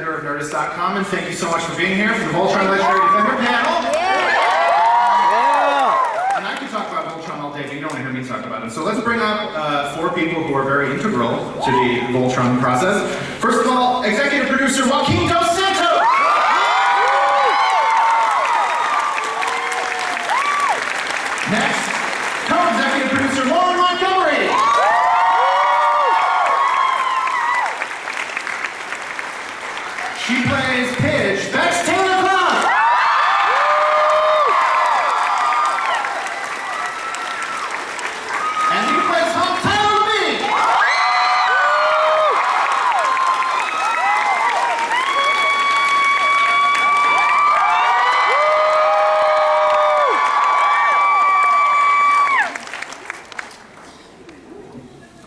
editor of Nerdist.com, and thank you so much for being here for the Voltron Legendary Defender panel. And I can talk about Voltron all day, but you don't want to hear me talk about it. So let's bring up 4 people who are very integral to the Voltron process. First of all, executive producer Joaquin Dos Santos. Next, co-executive producer Lauren Montgomery. She plays Pidge. That's Taylor Clark. And he plays Hawk Tyler Lee.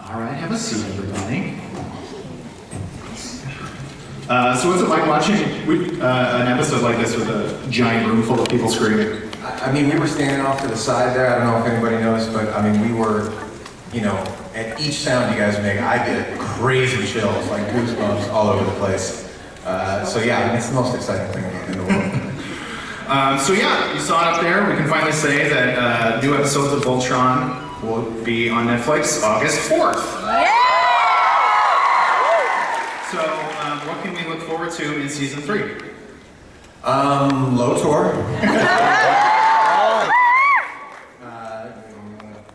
All right, have a seat, everybody. So what's it like watching an episode like this with a giant room full of people screaming? I mean, we were standing off to the side there. I don't know if anybody knows, but I mean, we were, you know, at each sound you guys make, I get crazy chills, like goosebumps all over the place. So yeah, I mean, it's the most exciting thing in the world. So yeah, you saw it up there. We can finally say that new episodes of Voltron will be on Netflix August 4th. Yeah! So what can we look forward to in season 3? Lotor.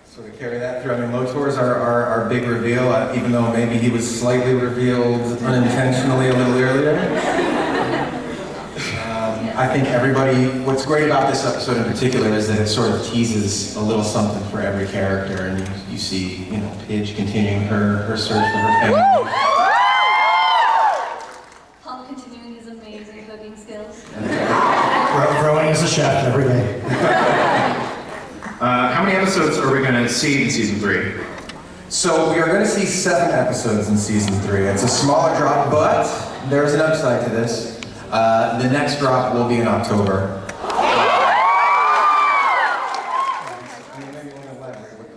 Sort of carry that through. I mean, Lotor's our big reveal, even though maybe he was slightly revealed unintentionally a little earlier. I think what's great about this episode in particular is that it sort of teases a little something for every character, and you see, you know, Pidge continuing her search for her family. Continuing his amazing cooking skills. Growing as a chef every day. How many episodes are we going to see in season 3? So we are going to see 7 episodes in season 3. It's a smaller drop, but there's an upside to this. The next drop will be in October. Maybe you want to elaborate what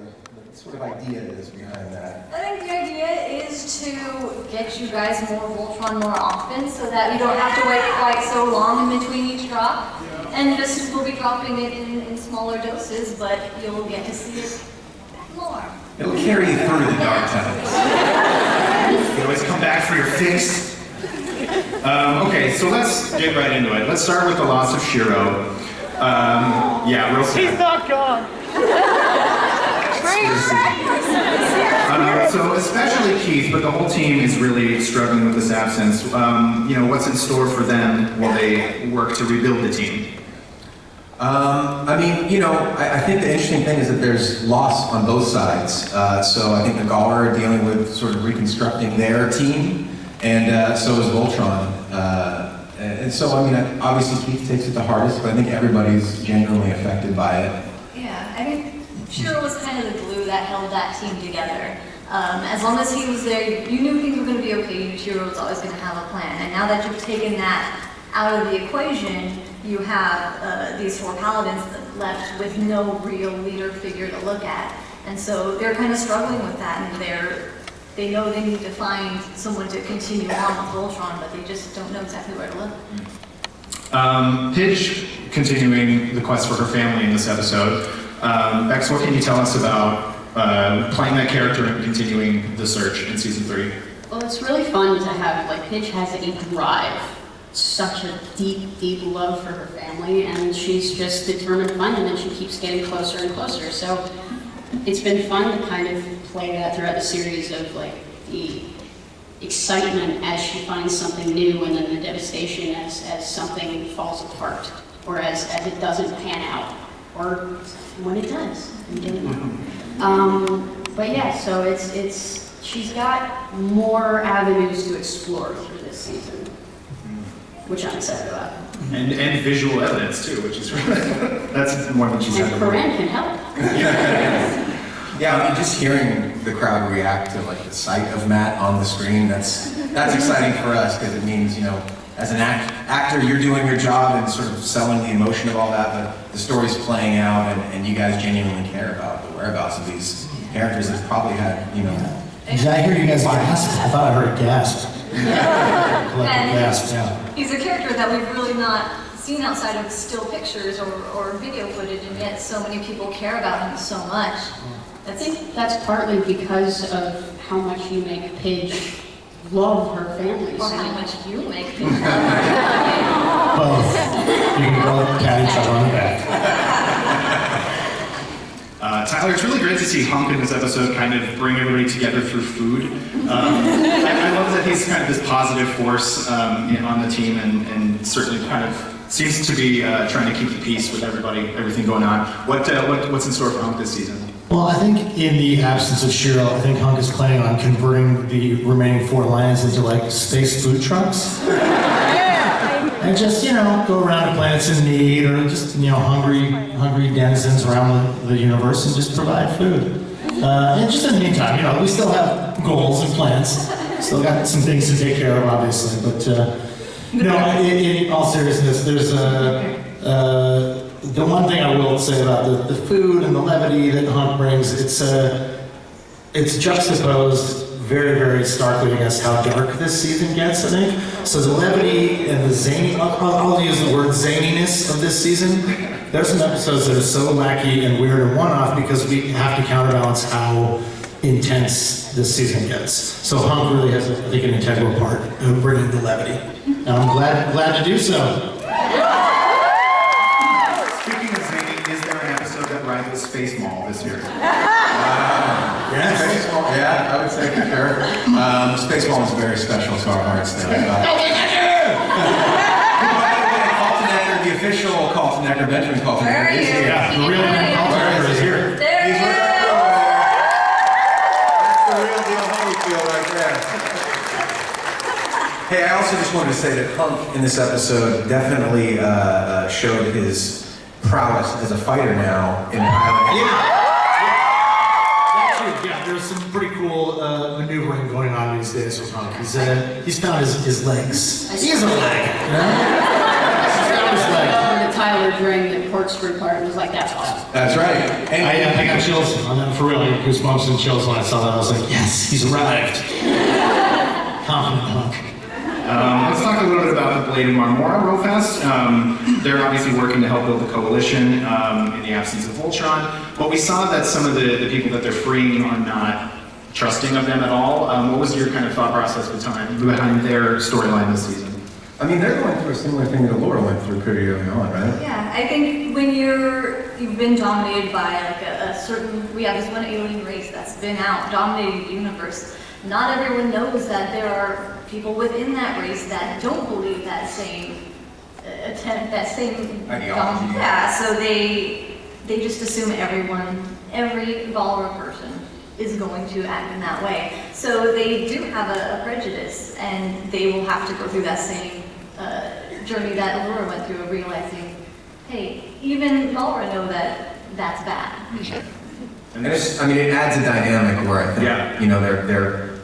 the sort of idea is behind that. I think the idea is to get you guys more Voltron more often so that you don't have to wait quite so long in between each drop. And just we'll be dropping it in smaller doses, but you'll get to see it more. It'll carry you through the dark times. You always come back for your fix. Okay, so let's get right into it. Let's start with the loss of Shiro. Yeah, real sad. He's not gone. So especially Keith, but the whole team is really struggling with this absence. You know, what's in store for them while they work to rebuild the team? I mean, you know, I think the interesting thing is that there's loss on both sides. So I think the Galra are dealing with sort of reconstructing their team, and so is Voltron. And so, I mean, obviously Keith takes it the hardest, but I think everybody's genuinely affected by it. Yeah, I mean, Shiro was kind of the glue that held that team together. As long as he was there, you knew things were going to be okay. You knew Shiro was always going to have a plan. And now that you've taken that out of the equation, you have these 4 paladins left with no real leader figure to look at. And so they're kind of struggling with that, and they know they need to find someone to continue on with Voltron, but they just don't know exactly where to look. Pidge continuing the quest for her family in this episode. Bex, what can you tell us about playing that character and continuing the search in season 3? Well, it's really fun to have, like, Pidge has a drive, such a deep, deep love for her family, and she's just determined to find them, and she keeps getting closer and closer. So it's been fun to kind of play that throughout the series of, like, the excitement as she finds something new, and then the devastation as something falls apart, or as it doesn't pan out, or when it does. But yeah, so she's got more avenues to explore through this season, which I'm excited about. And visual evidence too, which is that's more than she's had And before. Corinne can help. Yeah, I mean, just hearing the crowd react to like the sight of Matt on the screen, that's exciting for us, because it means, you know, as an actor, you're doing your job and sort of selling the emotion of all that, but the story's playing out, and you guys genuinely care about the whereabouts of these characters that probably had, you know. Did I hear you guys gasp? I thought I heard a gasp. Yes, yeah. He's a character that we've really not seen outside of still pictures or video footage, and yet so many people care about him so much. I think that's partly because of how much you make Paige love her family. Or how much you make people. Both. You can both pat each other on the back. Tyler, it's really great to see Hunk in this episode kind of bring everybody together through food. I love that he's kind of this positive force on the team and certainly kind of seems to be trying to keep the peace with everything going on. What's in store for Hunk this season? Well, I think in the absence of Shiro, I think Hunk is planning on converting the remaining 4 lions into like space food trucks. And just, go around to planets in need or just, hungry denizens around the universe and just provide food. And just in the meantime, we still have goals and plans. Still got some things to take care of, obviously. But, in all seriousness, there's the one thing I will say about the food and the levity that Hunk brings, it's juxtaposed very, very starkly against how dark this season gets, I think. So the levity and the zany, I'll use the word zaniness of this season. There's some episodes that are so wacky and weird and one-off because we have to counterbalance how intense this season gets. So Hunk really has, I think, an integral part of bringing the levity. And I'm glad to do so. Space Mall this year. Yes. Space Mall, yeah, I would say for sure. Space Mall is very special to our hearts. The official Carlton Necker, Benjamin Carlton Necker is here. Yeah, the real Carlton Necker is here. He's with us. That's the real deal Holyfield right there. Hey, I also just wanted to say that Hunk in this episode definitely showed his prowess as a fighter now in Highland. Yeah, there's some pretty cool maneuvering going on these days with Hunk. He's found his legs. He has a leg, He's found his leg. The Tyler during the corkscrew part was like, that's awesome. That's right. And I got chills on that for real. I got goosebumps and chills when I saw that. I was like, yes, he's arrived. Confident Hunk. Let's talk a little bit about the Blade and Marmora real fast. They're obviously working to help build the coalition in the absence of Voltron. But we saw that some of the people that they're freeing are not trusting of them at all. What was your kind of thought process behind their storyline this season? I mean, they're going through a similar thing that Laura went through pretty early on, right? Yeah, I think when you've been dominated by like a certain, we have this one alien race that's been out dominating the universe. Not everyone knows that there are people within that race that don't believe that same Ideology. Yeah, so they just assume every Galra person is going to act in that way. So they do have a prejudice, and they will have to go through that same journey that Allura went through of realizing, hey, even Galra know that that's bad. And it adds a dynamic where I think,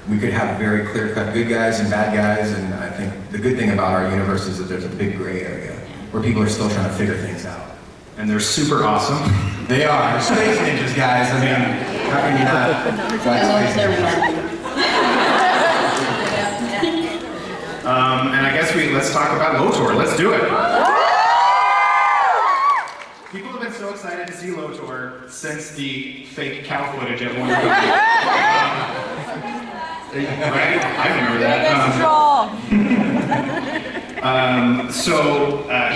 we could have very clear-cut good guys and bad guys, and I think the good thing about our universe is that there's a big gray area where people are still trying to figure things out. And they're super awesome. They are. They're space ninjas, guys. I mean, how can you not? I love their run. And I guess let's talk about Lotor. Let's do it. People have been so excited to see Lotor since the fake cow footage at one point. Right? I remember that. So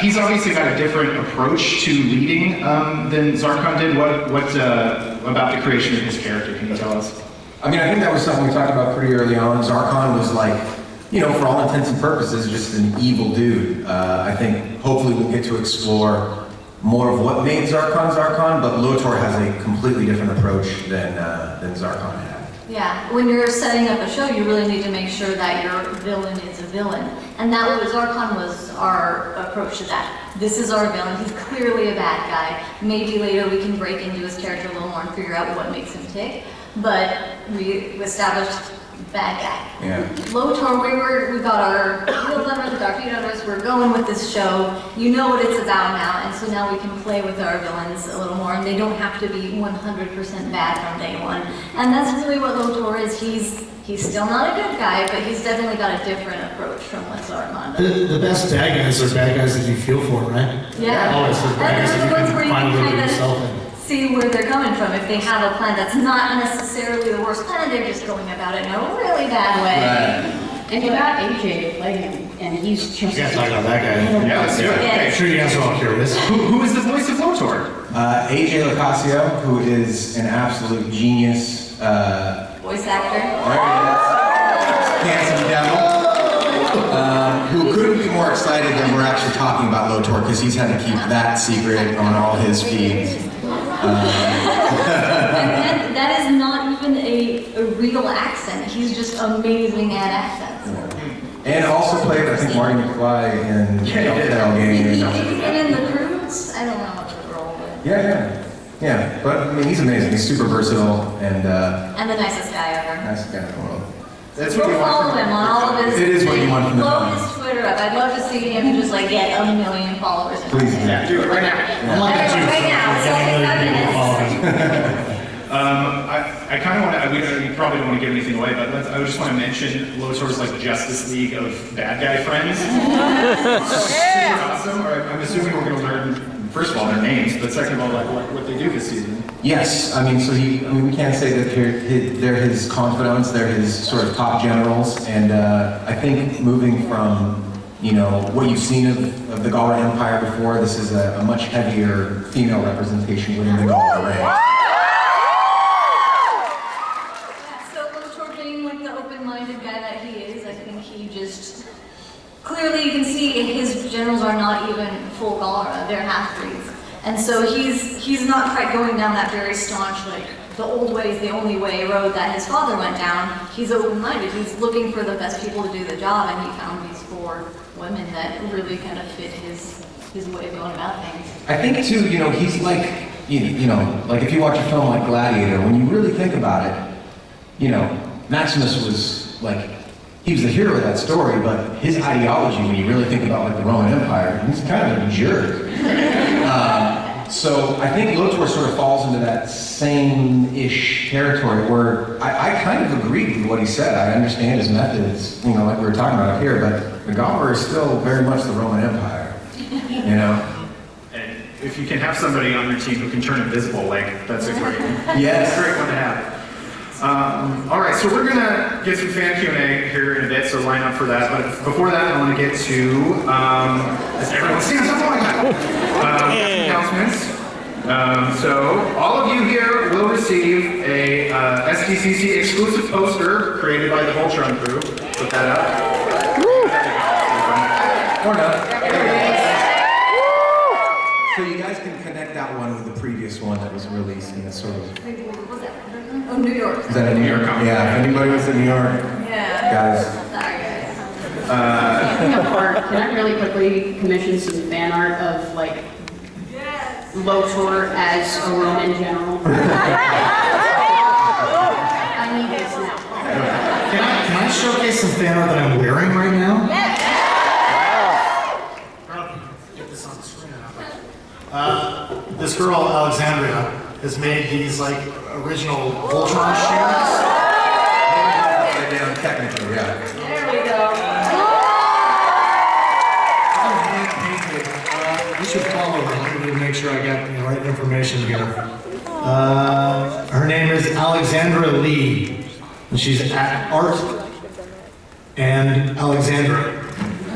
he's obviously got a different approach to leading than Zarkon did. What about the creation of his character? Can you tell us? I mean, I think that was something we talked about pretty early on. Zarkon was like, for all intents and purposes, just an evil dude. I think hopefully we'll get to explore more of what made Zarkon Zarkon, but Lotor has a completely different approach than Zarkon had. Yeah, when you're setting up a show, you really need to make sure that your villain is a villain. And that was, Zarkon was our approach to that. This is our villain, he's clearly a bad guy. Maybe later we can break into his character a little more and figure out what makes him tick. But we established bad guy. Yeah. Lotor, we got our heels under with our feet under us, we're going with this show. You know what it's about now, and so now we can play with our villains a little more, and they don't have to be 100% bad from day one. And that's really what Lotor is. He's still not a good guy, but he's definitely got a different approach from what Zarkon does. The best bad guys are bad guys that you feel for, right? Yeah. Always those bad guys And that the ones you where can you find a little can bit of kind yourself in. of see where they're coming from. If they have a plan that's not necessarily the worst plan, they're just going about it in a really bad way. And you got AJ to play him, and he's just. We gotta talk about that guy. Yeah, let's do it. Yeah. Okay. I'm sure you guys are all curious. Who is the voice of Lotor? AJ Locasio, who is an absolute genius. Voice actor. Handsome devil. Who couldn't be more excited than we're actually talking about Lotor, because he's had to keep that secret on all his feeds. And that is not even a real accent. He's just amazing at accents. And also played, I think, Marty McFly in the Telltale He's game. been in The Croods. I don't know what the role is. Yeah. But I mean, he's amazing. He's super versatile and And the nicest guy ever. nice guy in the world. That's Go what you want follow from him on all of his. It is what you want from the blow film. his Twitter up. I'd love to see him just like get 1 million followers. Please do. Yeah, do it right now. I'm like that too. Right now, it's only 5 minutes. I kind of want to, we probably don't want to give anything away, but I just want to mention Lotor's like the Justice League of bad guy friends. Super awesome. I'm assuming we're going to learn, first of all, their names, but second of all, like what they do this season. Yes, I mean, so we can't say that they're his confidants, they're his sort of top generals, and I think moving from, what you've seen of the Galra Empire before, this is a much heavier female representation within the Galra ranks. Yeah, so Lotor being like the open-minded guy that he is, I think he just clearly you can see his generals are not even full Galra, they're half-breeds. And so he's not quite going down that very staunch, like, the old way is the only way road that his father went down. He's open-minded, he's looking for the best people to do the job, and he found these 4 women that really kind of fit his way of going about things. I think too, he's like, like if you watch a film like Gladiator, when you really think about it, Maximus was like, he was the hero of that story, but his ideology, when you really think about like the Roman Empire, he's kind of a jerk. So I think Lotor sort of falls into that same-ish territory where I kind of agree with what he said. I understand his methods, like we were talking about up here, but the Galra is still very much the Roman Empire, And if you can have somebody on your team who can turn invisible, like, that's a great, Yes. that's a great one to have. All right, so we're gonna get some fan Q&A here in a bit, so line up for that. But before that, I want to get to, as everyone stands up, oh my God, announcements. So all of you here will receive a SDCC exclusive poster created by the Voltron crew. Put that up. Or not. So you guys can connect that one with the previous one that was released in this sort of... What was that? Oh, New York. Is that a New York? Yeah, if anybody was in New York, Yeah. guys. Sorry, guys. Speaking of art, can I really quickly commission some fan art of like Lotor as a Roman general? I need this now. Can I showcase some fan art that I'm wearing right now? Get this on the screen. This girl, Alexandria, has made these like original Voltron shoes. Technically, yeah. There we go. You should follow her. Let me make sure I got the right information here. Her name is Alexandra Lee, and she's at Art and Alexandra.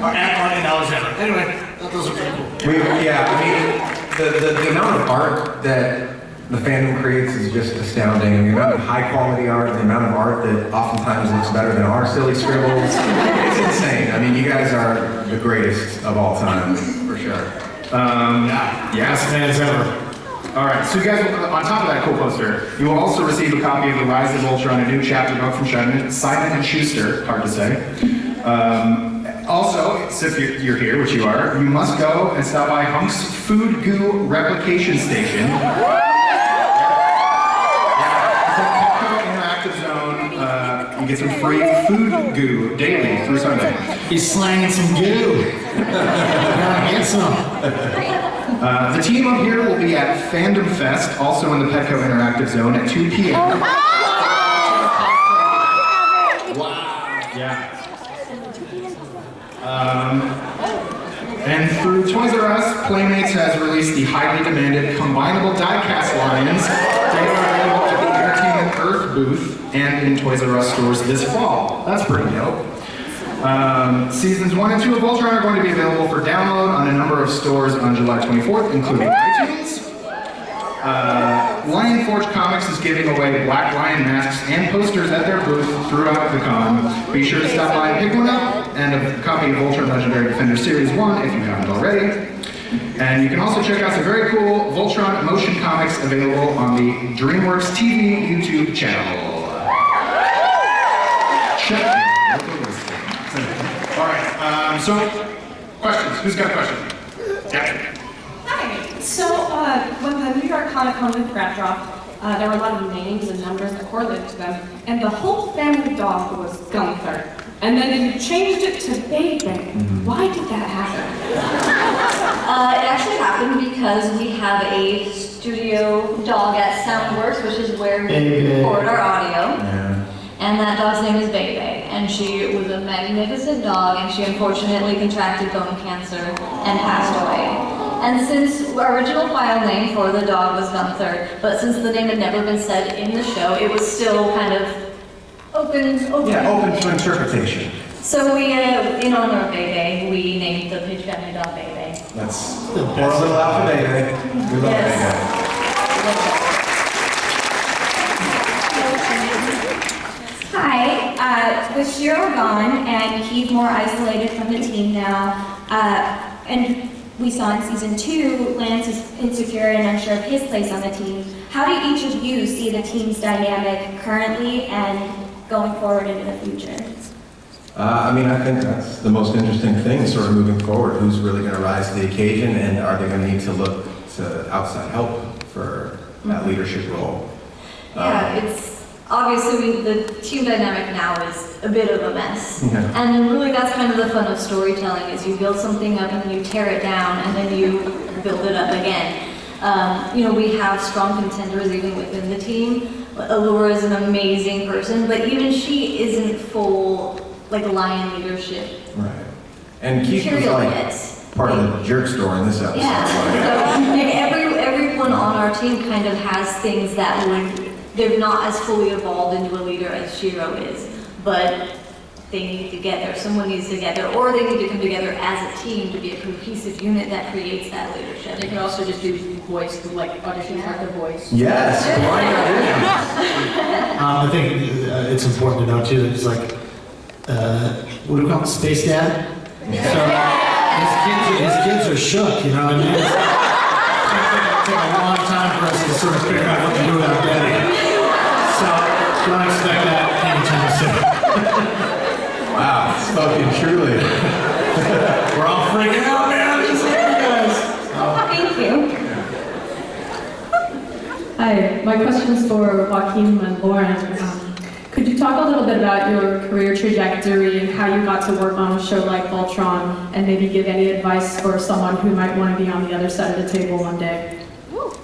At Art and Alexandra. Anyway, those are pretty cool. I mean, the amount of art that the fandom creates is just astounding. And the amount of high quality art, the amount of art that oftentimes looks better than our silly scribbles, it's insane. I mean, you guys are the greatest of all time, for sure. Yes, fans ever. All right, so you guys, on top of that cool poster, you will also receive a copy of The Rise of Voltron, a new chapter book from Simon & Schuster, hard to say. Also, since you're here, which you are, you must go and stop by Hunk's Food Goo Replication Station. It's a Petco Interactive Zone. You get some free food goo daily through Sunday. He's slanging some goo. Gotta get some. The team up here will be at Fandom Fest, also in the Petco Interactive Zone at 2 p.m. through Toys R Us, Playmates has released the highly demanded combinable die-cast lions. They are available at the Entertainment Earth booth and in Toys R Us stores this fall. That's pretty dope. Seasons 1 and 2 of Voltron are going to be available for download on a number of stores on July 24th, including iTunes. Lion Forge Comics is giving away Black Lion masks and posters at their booth throughout the con. Be sure to stop by and pick one up, and a copy of Voltron Legendary Defender Series 1 if you haven't already. And you can also check out some very cool Voltron motion comics available on the DreamWorks TV YouTube channel. Check it out. All right, so questions. Who's got a question? Yeah. Hi. So when the New York Comic Con got dropped, there were a lot of names and numbers that correlated to them, and the whole family dog was Gunther. And then you changed it to Bebe. Why did that happen? It actually happened because we have a studio dog at Soundworks, which is where we record our audio. And that dog's name is Bebe. And she was a magnificent dog, and she unfortunately contracted bone cancer and passed away. And since our original file name for the dog was Gunther, but since the name had never been said in the show, it was still kind of open. Yeah, open to interpretation. So we, in honor of Bebe, we named the Pidge family dog Bebe. That's a little alphabet, eh? We love Yes. Hi, with Shiro gone and Keith more isolated from the team now, and we saw in season 2, Lance is insecure and unsure of his place on the team. How do each of you see the team's dynamic currently and going forward into the future? I mean, I think that's the most interesting thing, sort of moving forward. Who's really going to rise to the occasion, and are they going to need to look to outside help for that leadership role? Yeah, it's obviously the team dynamic now is a bit of a mess. Yeah. And really that's kind of the fun of storytelling is you build something up and then you tear it down and then you build it up again. We have strong contenders even within the team. Allura is an amazing person, but even she isn't full lion leadership. Right. And Keith was part of the jerk store in this episode. Yeah, so everyone on our team kind of has things that they're not as fully evolved into a leader as Shiro is, but they need to get there. Someone needs to get there, or they need to come together as a team to be a cohesive unit that creates that leadership. They could also just do voice, audition for the voice. Yes, why not? I think it's important to know too that it's what do we call him, Space Dad? So his kids are shook, you know what I mean? It's take a long time for us to sort of figure out what to do with our daddy. So don't expect that anytime soon. Wow, spoken truly. We're all freaking out, man. Just like you guys. Thank you. Hi, my question is for Joaquin and Lauren. Could you talk a little bit about your career trajectory and how you got to work on a show like Voltron, and maybe give any advice for someone who might want to be on the other side of the table one day?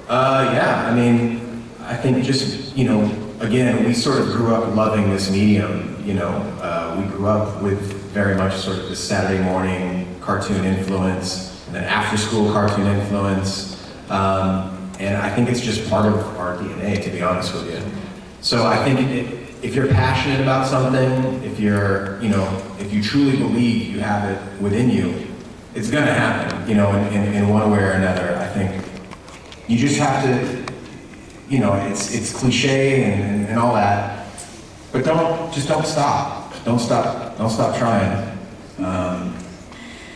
Yeah, I mean, I think just, again, we sort of grew up loving this medium, we grew up with very much sort of the Saturday morning cartoon influence, and then after school cartoon influence, and I think it's just part of our DNA, to be honest with you. So I think if you're passionate about something, if you truly believe you have it within you, it's gonna happen, in one way or another. I think you just have to, it's cliche and all that, but don't stop. Don't stop trying.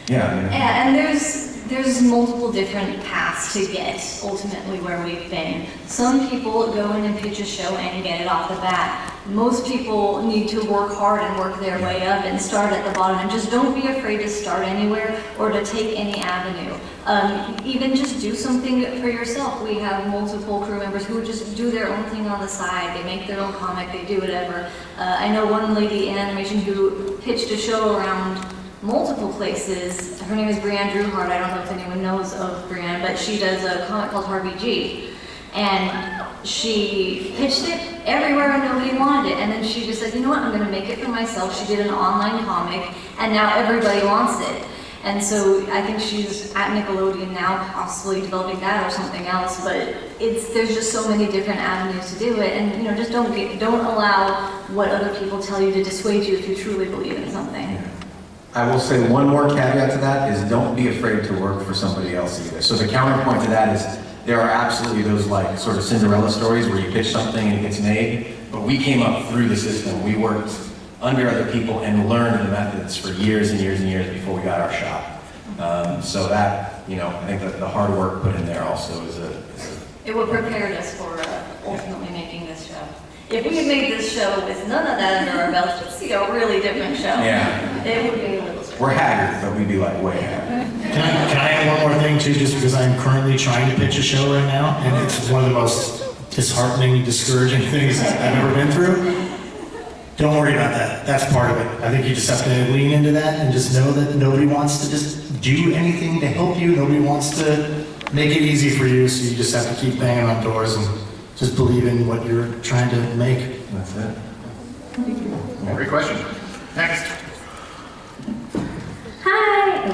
Yeah, and there's multiple different paths to get ultimately where we've been. Some people go in and pitch a show and get it off the bat. Most people need to work hard and work their way up and start at the bottom, and just don't be afraid to start anywhere or to take any avenue. Even just do something for yourself. We have multiple crew members who just do their own thing on the side. They make their own comic, they do whatever. I know one lady in animation who pitched a show around multiple places. Her name is Brianne Drewhart. I don't know if anyone knows of Brianne, but she does a comic called Harvey G. And she pitched it everywhere and nobody wanted it. And then she just said, you know what, I'm going to make it for myself. She did an online comic, and now everybody wants it. And so I think she's at Nickelodeon now, possibly developing that or something else, but there's just so many different avenues to do it, and you know, just don't allow what other people tell you to dissuade you if you truly believe in something. I will say one more caveat to that is don't be afraid to work for somebody else either. So the counterpoint to that is there are absolutely those like sort of Cinderella stories where you pitch something and it gets made, but we came up through the system. We worked under other people and learned the methods for years and years and years before we got our shot. So that, you know, I think that the hard work put in there also is It would prepare us for ultimately making this show. If we had made this show with none of that under our belts, you'd see a really different show. Yeah. It would be a little strange. we're haggard, but we'd be like way haggard. Can I add one more thing too, just because I'm currently trying to pitch a show right now, and it's one of the most disheartening, discouraging things I've ever been through. Don't worry about that. That's part of it. I think you just have to lean into that and just know that nobody wants to just do anything to help you. Nobody wants to make it easy for you, so you just have to keep banging on doors and just believe in what you're trying to make. That's it. Great question. Next. Hi!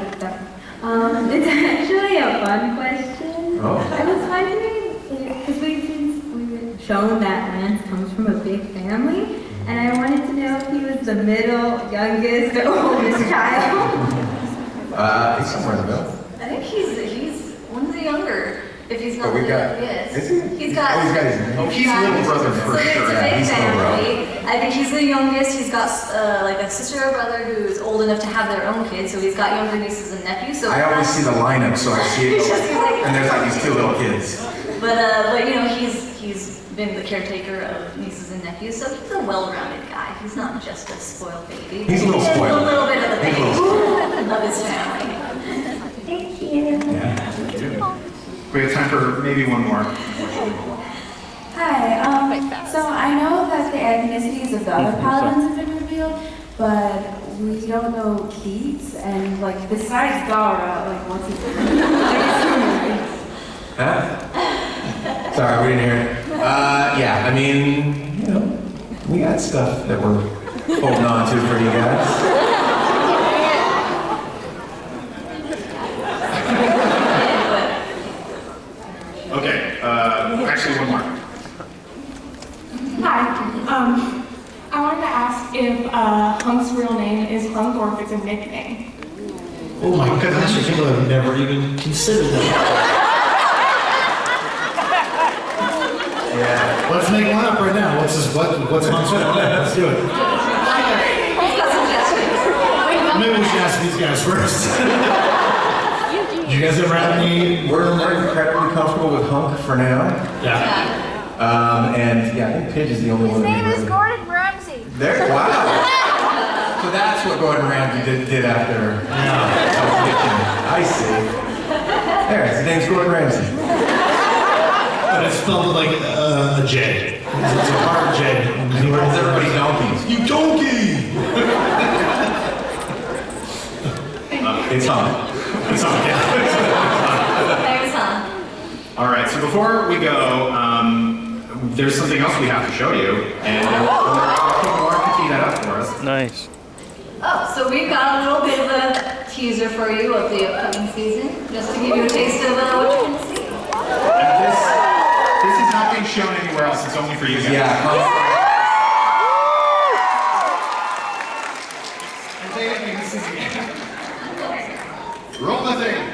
It's actually a fun question. Oh. I was wondering, because we've been shown that Lance comes from a big family, and I wanted to know if he was the middle, youngest, or oldest child. He's somewhere in the middle. I think he's one of the younger. If he's not But we the got- youngest. is he? He's got. Oh, he's got his name. Oh, he's little brother for So sure. it's a Yeah, big he's little brother. family. I think he's the youngest. He's got like a sister or brother who's old enough to have their own kids. So he's got younger nieces and nephews. So I always see the lineup, so I see He's it, just like- and there's like these two little kids. But you know, he's been the caretaker of nieces and nephews, so he's a well-rounded guy. He's not just a spoiled baby. He's a little spoiled. A little bit of the He's a baby little of his family. Thank you. Yeah. We have time for maybe one more. Hi, so I know that the ethnicities of the other paladins have been revealed, but we don't know Keats, and like besides Galra, like what's his name? Huh? Sorry, we didn't hear it. Yeah, I mean, you know, we got stuff that we're holding on to for you guys. Okay, actually one more. Hi, I wanted to ask if Hunk's real name is Hunk or if it's a nickname. Oh my gosh, I can't believe I've never even considered that. Yeah. Let's make one up right now. What's Hunk's name? Let's do it. Maybe we should ask these guys first. Do you guys ever have any? We're incredibly comfortable with Hunk for now. Yeah. And yeah, I think Pidge is the only one that we really... Gordon Ramsay. There, wow. So that's what Gordon Ramsay did after Kitchen. I see. There, his name's Gordon Ramsay. But it's spelled with like a J. It's a hard J. He calls everybody donkeys. You donkey! It's Hunk. It's on, yeah. There's Hunk. All right, so before we go, there's something else we have to show you, and Laura can tee that up for us. Nice. Oh, so we've got a little bit of a teaser for you of the upcoming season, just to give you a taste of what you can see. And this is not being shown anywhere else, it's only for you guys. Yeah, And take it, this is the end. Roll the thing.